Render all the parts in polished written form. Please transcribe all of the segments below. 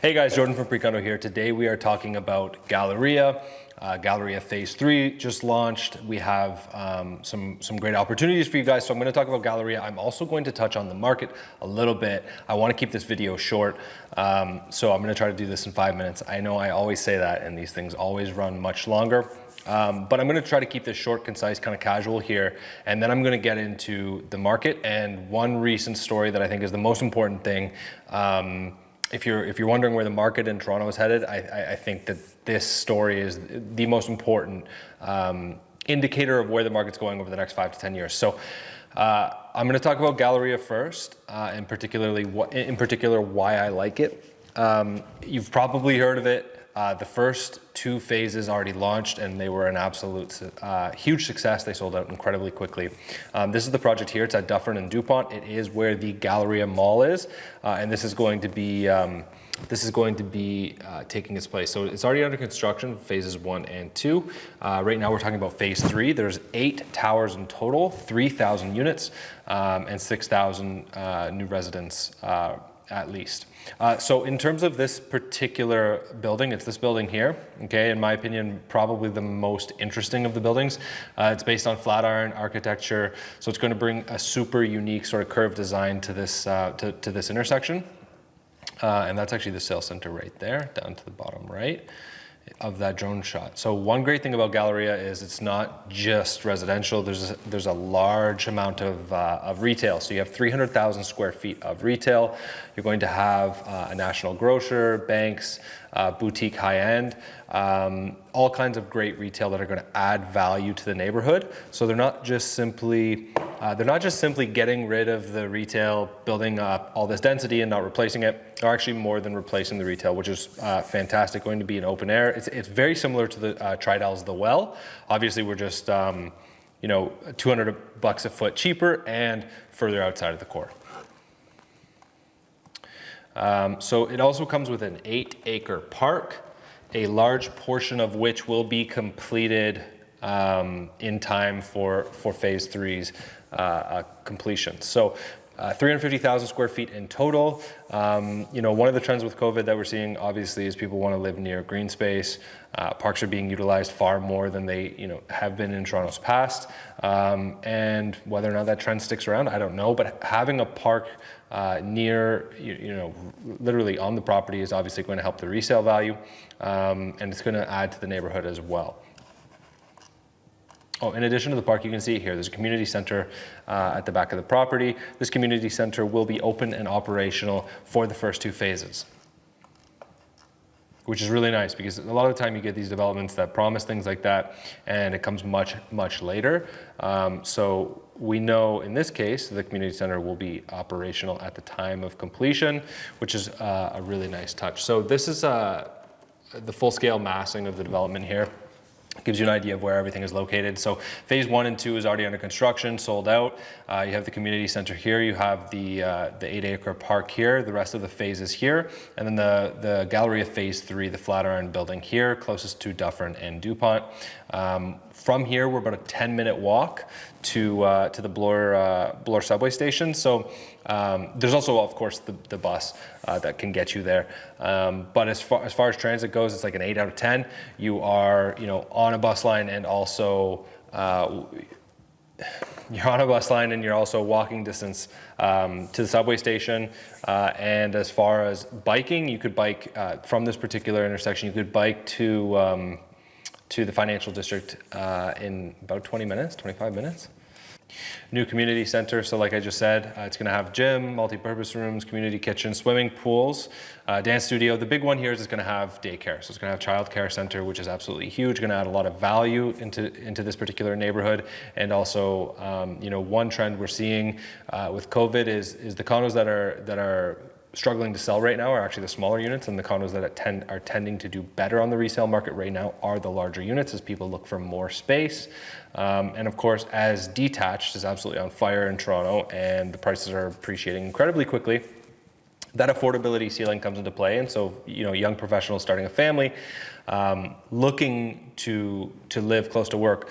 Hey guys, Jordan from Condo here. Today we are talking about Galleria. Galleria Phase 3 just launched. We have some great opportunities for you guys. So I'm going to talk about Galleria. I'm also going to touch on the market a little bit. I want to keep this video short. So I'm going to try to do this in 5 minutes. I know I always say that and these things always run much longer. But I'm going to try to keep this short, concise, kind of casual here. And then I'm going to get into the market and one recent story that I think is the most important thing. If you're wondering where the market in Toronto is headed, I think that this story is the most important indicator of where the market's going over the next 5 to 10 years. So I'm going to talk about Galleria first, and in particular why I like it. You've probably heard of it. The first 2 phases already launched and they were an absolute huge success. They sold out incredibly quickly. This is the project here. It's at Dufferin and Dupont. It is where the Galleria Mall is, and this is going to be taking its place. So it's already under construction, phases 1 and 2. Right now we're talking about phase 3. There's 8 towers in total, 3,000 units, and 6,000 new residents at least. So in terms of this particular building, it's this building here, okay, in my opinion, probably the most interesting of the buildings. It's based on Flatiron architecture, so it's going to bring a super unique sort of curved design to this this intersection. And that's actually the sales center right there, down to the bottom right of that drone shot. So one great thing about Galleria is it's not just residential. There's a large amount of retail. So you have 300,000 square feet of retail. You're going to have a national grocer, banks, boutique high-end, all kinds of great retail that are going to add value to the neighborhood. So they're not just simply getting rid of the retail, building up all this density and not replacing it. They're actually more than replacing the retail, which is fantastic. Going to be in open air. It's very similar to the Tridal's The Well. Obviously, we're just $200 a foot cheaper and further outside of the core. So it also comes with an 8-acre park, a large portion of which will be completed in time for phase 3's completion. So 350,000 square feet in total. One of the trends with COVID that we're seeing obviously is people want to live near green space. Parks are being utilized far more than they have been in Toronto's past. And whether or not that trend sticks around, I don't know. But having a park near, literally on the property is obviously going to help the resale value, and it's going to add to the neighborhood as well. Oh, in addition to the park, you can see here, there's a community center at the back of the property. This community center will be open and operational for the first 2 phases, which is really nice because a lot of the time you get these developments that promise things like that and it comes much, much later. So we know in this case, the community center will be operational at the time of completion, which is a really nice touch. So this is the full-scale massing of the development here. Gives you an idea of where everything is located. So phase 1 and 2 is already under construction, sold out. You have the community center here. You have the 8-acre park here. The rest of the phases here. And then the Galleria Phase 3, the Flatiron building here, closest to Dufferin and Dupont. From here, we're about a 10-minute walk to the Bloor subway station. So there's also, of course, the bus that can get you there. But as far as transit goes, it's like an 8 out of 10. You are, on a bus line and also you're on a bus line and you're also walking distance to the subway station. And as far as biking, you could bike from this particular intersection. You could bike to the financial district in about 20 minutes, 25 minutes. New community center, so like I just said, it's going to have gym, multi-purpose rooms, community kitchen, swimming pools, dance studio. The big one here is it's going to have daycare, so it's going to have child care center, which is absolutely huge, going to add a lot of value into this particular neighborhood. And also, one trend we're seeing with COVID is the condos that are struggling to sell right now are actually the smaller units, and the condos that are tending to do better on the resale market right now are the larger units as people look for more space. And of course, as detached is absolutely on fire in Toronto and the prices are appreciating incredibly quickly, that affordability ceiling comes into play. And so, young professionals starting a family, looking to live close to work,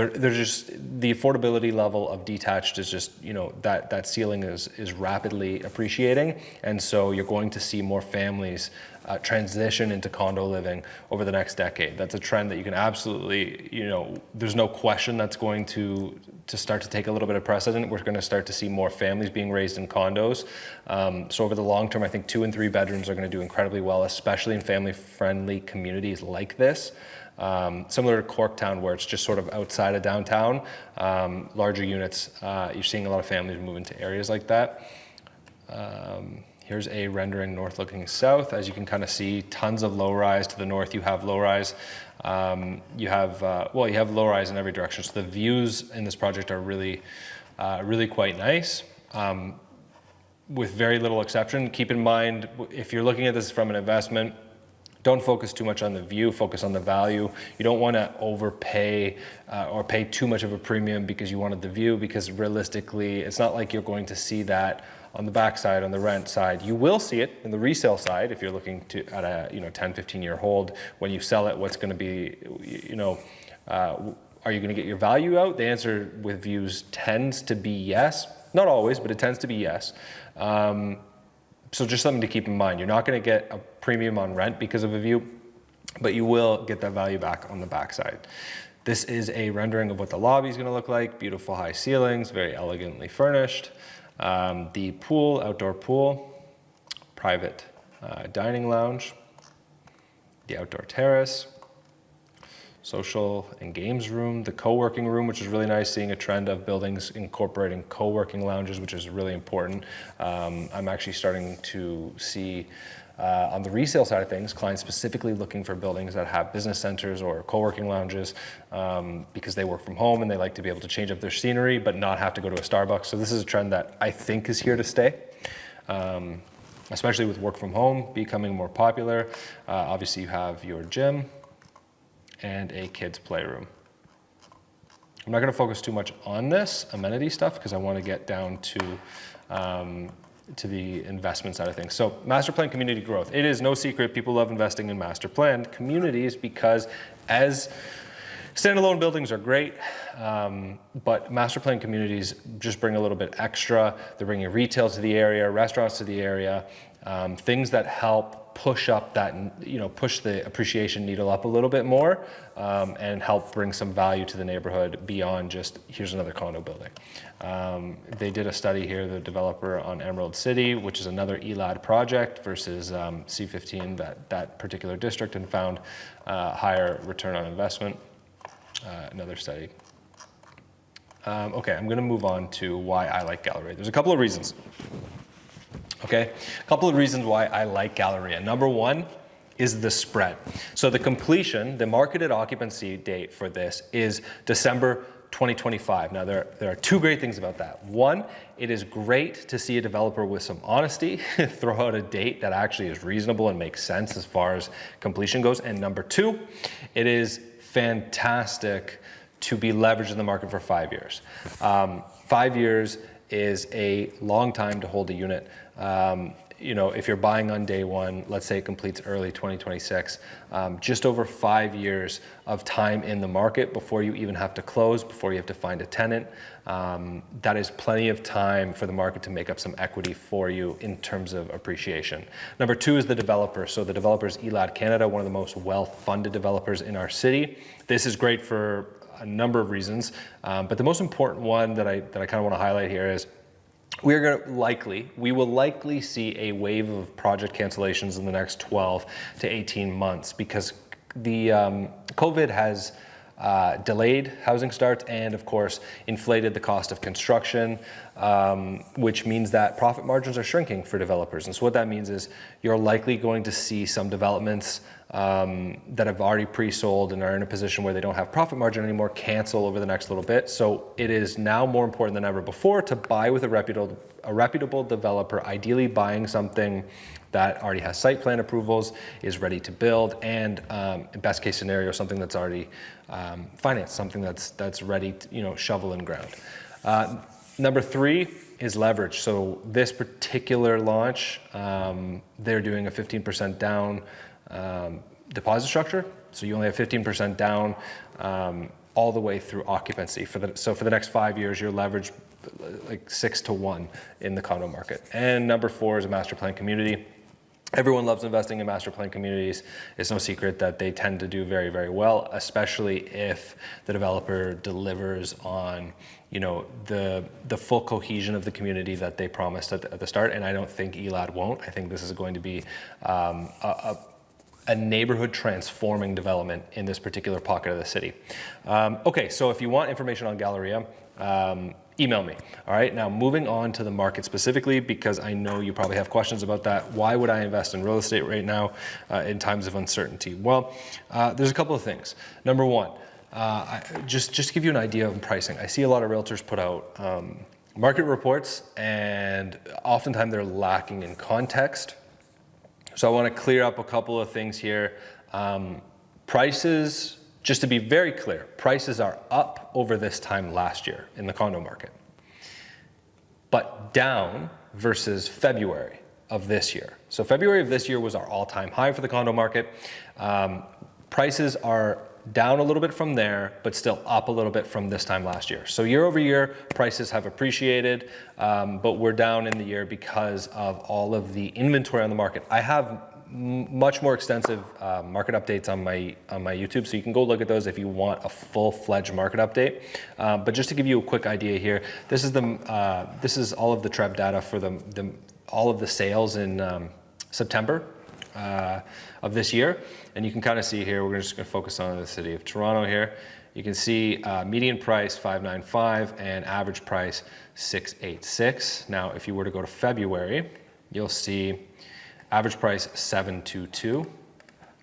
they're just, the affordability level of detached is just, you know, that ceiling is rapidly appreciating. And so you're going to see more families transition into condo living over the next decade. That's a trend that you can absolutely, you know, there's no question that's going to start to take a little bit of precedent. We're going to start to see more families being raised in condos. So over the long term, I think 2 and 3 bedrooms are going to do incredibly well, especially in family-friendly communities like this. Similar to Corktown, where it's just sort of outside of downtown, larger units. You're seeing a lot of families move into areas like that. Here's a rendering north looking south. As you can kind of see, tons of low rise. To the north, you have low rise. You have low rise in every direction. So the views in this project are really quite nice. With very little exception. Keep in mind, if you're looking at this from an investment, don't focus too much on the view, focus on the value. You don't want to overpay or pay too much of a premium because you wanted the view, because realistically, it's not like you're going to see that on the backside, on the rent side. You will see it in the resale side if you're looking to at a 10, 15 year hold. When you sell it, what's going to be, are you going to get your value out? The answer with views tends to be yes. Not always, but it tends to be yes. So just something to keep in mind. You're not going to get a premium on rent because of a view, but you will get that value back on the backside. This is a rendering of what the lobby is going to look like. Beautiful high ceilings, very elegantly furnished. The pool, outdoor pool, private dining lounge, the outdoor terrace, social and games room, the co-working room, which is really nice, seeing a trend of buildings incorporating co-working lounges, which is really important. I'm actually starting to see on the resale side of things, clients specifically looking for buildings that have business centers or co-working lounges because they work from home and they like to be able to change up their scenery but not have to go to a Starbucks. So this is a trend that I think is here to stay. Especially with work from home becoming more popular. Obviously you have your gym and a kids playroom. I'm not going to focus too much on this amenity stuff because I want to get down to the investment side of things. So master plan community growth. It is no secret people love investing in master planned communities because as standalone buildings are great, but master plan communities just bring a little bit extra. They're bringing retail to the area, restaurants to the area, things that help push up that, push the appreciation needle up a little bit more and help bring some value to the neighborhood beyond just here's another condo building. They did a study here, the developer on Emerald City, which is another ELAD project versus C15, that particular district, and found higher return on investment. Another study. Okay, I'm going to move on to why I like Galleria. There's a couple of reasons. Okay, a couple of reasons why I like Galleria. Number one is the spread. So the completion, the marketed occupancy date for this is December 2025. Now there are two great things about that. One, it is great to see a developer with some honesty throw out a date that actually is reasonable and makes sense as far as completion goes. And number two, it is fantastic to be leveraged in the market for 5 years. 5 years is a long time to hold a unit. If you're buying on day one, let's say it completes early 2026, just over 5 years of time in the market before you even have to close, before you have to find a tenant. That is plenty of time for the market to make up some equity for you in terms of appreciation. Number two is the developer. So the developer is ELAD Canada, one of the most well-funded developers in our city. This is great for a number of reasons, but the most important one that I kind of want to highlight here is we will likely see a wave of project cancellations in the next 12 to 18 months because the COVID has delayed housing starts and, of course, inflated the cost of construction, which means that profit margins are shrinking for developers. And so what that means is you're likely going to see some developments that have already pre-sold and are in a position where they don't have profit margin anymore cancel over the next little bit. So it is now more important than ever before to buy with a reputable developer, ideally buying something that already has site plan approvals, is ready to build, and in best case scenario, something that's already financed, something that's ready to, shovel in ground. Number three is leverage. So this particular launch, they're doing a 15% down deposit structure. So you only have 15% down all the way through occupancy. So for the next 5 years, you're leveraged like 6 to 1 in the condo market. And number 4 is a master plan community. Everyone loves investing in master plan communities. It's no secret that they tend to do very, very well, especially if the developer delivers on, you know, the full cohesion of the community that they promised at the start. And I don't think ELAD won't. I think this is going to be a neighborhood transforming development in this particular pocket of the city. Okay, so if you want information on Galleria, email me. All right, now moving on to the market specifically, because I know you probably have questions about that. Why would I invest in real estate right now in times of uncertainty? Well, there's a couple of things. Number one, just to give you an idea of pricing, I see a lot of realtors put out market reports, and oftentimes they're lacking in context. So I want to clear up a couple of things here. Prices, just to be very clear, prices are up over this time last year in the condo market, but down versus February of this year. So February of this year was our all-time high for the condo market. Prices are down a little bit from there, but still up a little bit from this time last year. So year over year, prices have appreciated, but we're down in the year because of all of the inventory on the market. I have much more extensive market updates on my YouTube, so you can go look at those if you want a full-fledged market update. But just to give you a quick idea here, this is all of the TREB data for all of the sales in September of this year, and you can kind of see here. We're just going to focus on the city of Toronto here. You can see median price $595 and average price $686. Now, if you were to go to February, you'll see average price $722,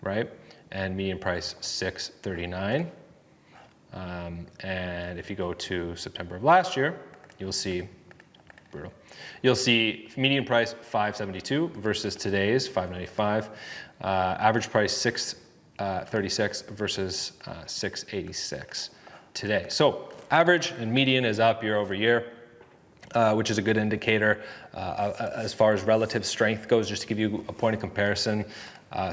right? And median price $639. And if you go to September of last year, you'll see, brutal. You'll see median price $572 versus today's $595. Average price $636 versus $686 today. So average and median is up year over year. Which is a good indicator as far as relative strength goes. Just to give you a point of comparison,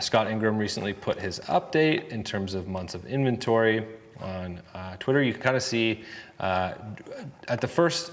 Scott Ingram recently put his update in terms of months of inventory on Twitter. You can kind of see at the first,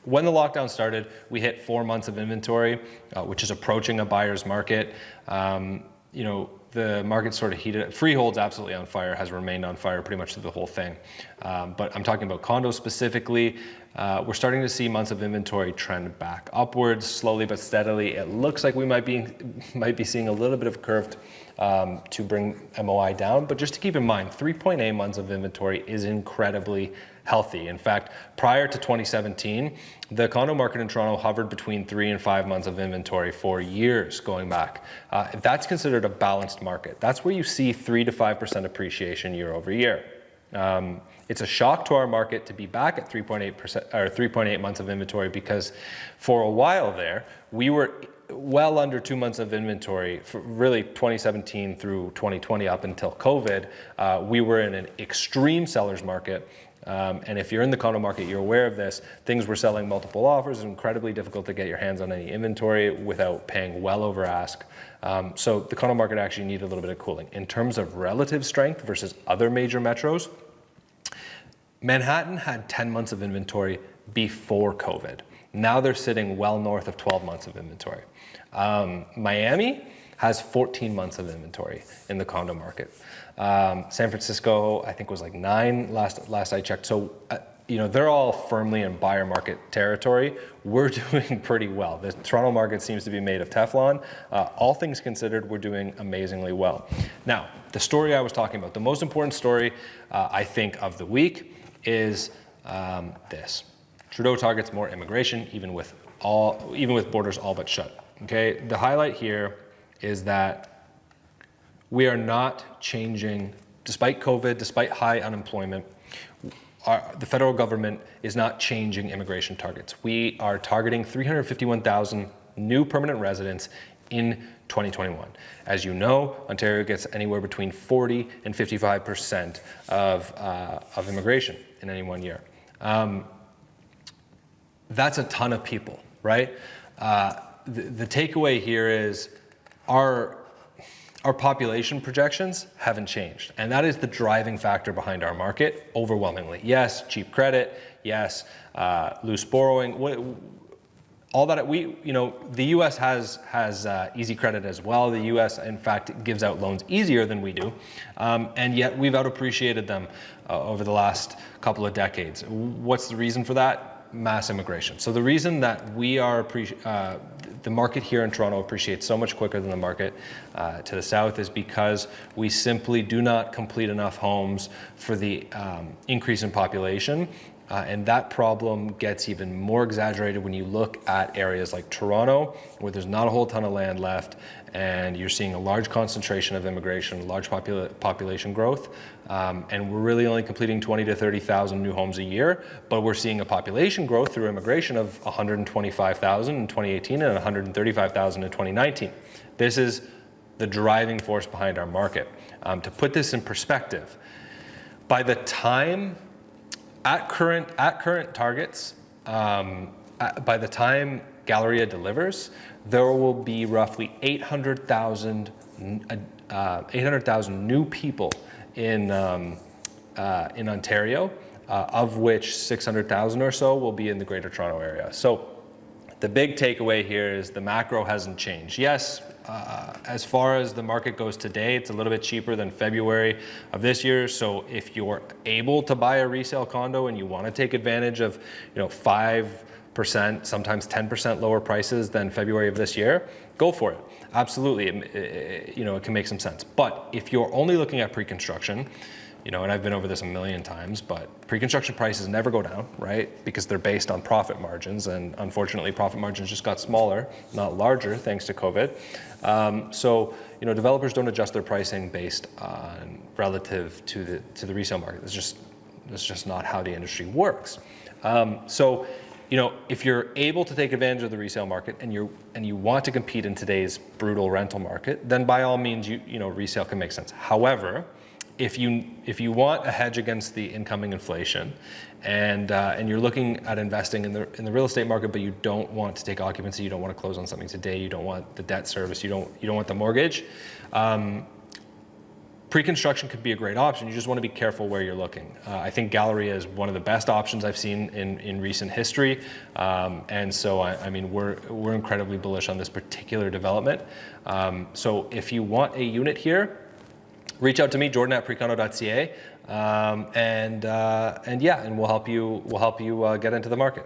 when the lockdown started, we hit 4 months of inventory, which is approaching a buyer's market. You know, the market sort of heated. Freehold's absolutely on fire, has remained on fire pretty much through the whole thing. But I'm talking about condos specifically. We're starting to see months of inventory trend back upwards, slowly but steadily. It looks like we might be seeing a little bit of curve to bring MOI down. But just to keep in mind, 3.8 months of inventory is incredibly healthy. In fact, prior to 2017, the condo market in Toronto hovered between 3 and 5 months of inventory for years going back. That's considered a balanced market. That's where you see 3 to 5% appreciation year over year. It's a shock to our market to be back at 3.8% or 3.8 months of inventory, because for a while there, we were well under 2 months of inventory for really 2017 through 2020 up until COVID. We were in an extreme seller's market. And if you're in the condo market, you're aware of this. Things were selling multiple offers. It was incredibly difficult to get your hands on any inventory without paying well over ask. So the condo market actually needed a little bit of cooling. In terms of relative strength versus other major metros, Manhattan had 10 months of inventory before COVID. Now they're sitting well north of 12 months of inventory. Miami has 14 months of inventory in the condo market. San Francisco, I think, was like 9 last I checked. So, you know, they're all firmly in buyer market territory. We're doing pretty well. The Toronto market seems to be made of Teflon. All things considered, we're doing amazingly well. Now, the story I was talking about, the most important story, I think, of the week is this. Trudeau targets more immigration, even with borders all but shut. Okay, the highlight here is that we are not changing, despite COVID, despite high unemployment, the federal government is not changing immigration targets. We are targeting 351,000 new permanent residents in 2021. As you know, Ontario gets anywhere between 40 and 55% of immigration in any one year. That's a ton of people, right? The takeaway here is our population projections haven't changed. And that is the driving factor behind our market overwhelmingly. Yes, cheap credit. Yes, loose borrowing. All that the U.S. has easy credit as well. The U.S. in fact gives out loans easier than we do, and yet we've outappreciated them over the last couple of decades. What's the reason for that? Mass immigration. So the reason that the market here in Toronto appreciates so much quicker than the market to the south is because we simply do not complete enough homes for the increase in population. And that problem gets even more exaggerated when you look at areas like Toronto, where there's not a whole ton of land left, and you're seeing a large concentration of immigration, large population growth, and we're really only completing 20 to 30,000 new homes a year, but we're seeing a population growth through immigration of 125,000 in 2018 and 135,000 in 2019. This is the driving force behind our market. To put this in perspective, by the time at current targets, by the time Galleria delivers, there will be roughly 800,000 new people in Ontario, of which 600,000 or so will be in the Greater Toronto Area. So the big takeaway here is the macro hasn't changed. Yes, as far as the market goes today, it's a little bit cheaper than February of this year. So if you're able to buy a resale condo and you want to take advantage of 5%, sometimes 10% lower prices than February of this year, go for it. Absolutely, it can make some sense. But if you're only looking at pre-construction, and I've been over this a million times, but pre-construction prices never go down, right? Because they're based on profit margins, and unfortunately, profit margins just got smaller, not larger, thanks to COVID. So developers don't adjust their pricing based on relative to the resale market. That's just not how the industry works. So if you're able to take advantage of the resale market and you want to compete in today's brutal rental market, then by all means, resale can make sense. However, if you want a hedge against the incoming inflation, and you're looking at investing in the real estate market, but you don't want to take occupancy, you don't want to close on something today, you don't want the debt service, you don't want the mortgage, pre-construction could be a great option. You just want to be careful where you're looking. I think Galleria is one of the best options I've seen in recent history, and so we're incredibly bullish on this particular development. So if you want a unit here, reach out to me, Jordan@precondo.ca, and we'll help you get into the market.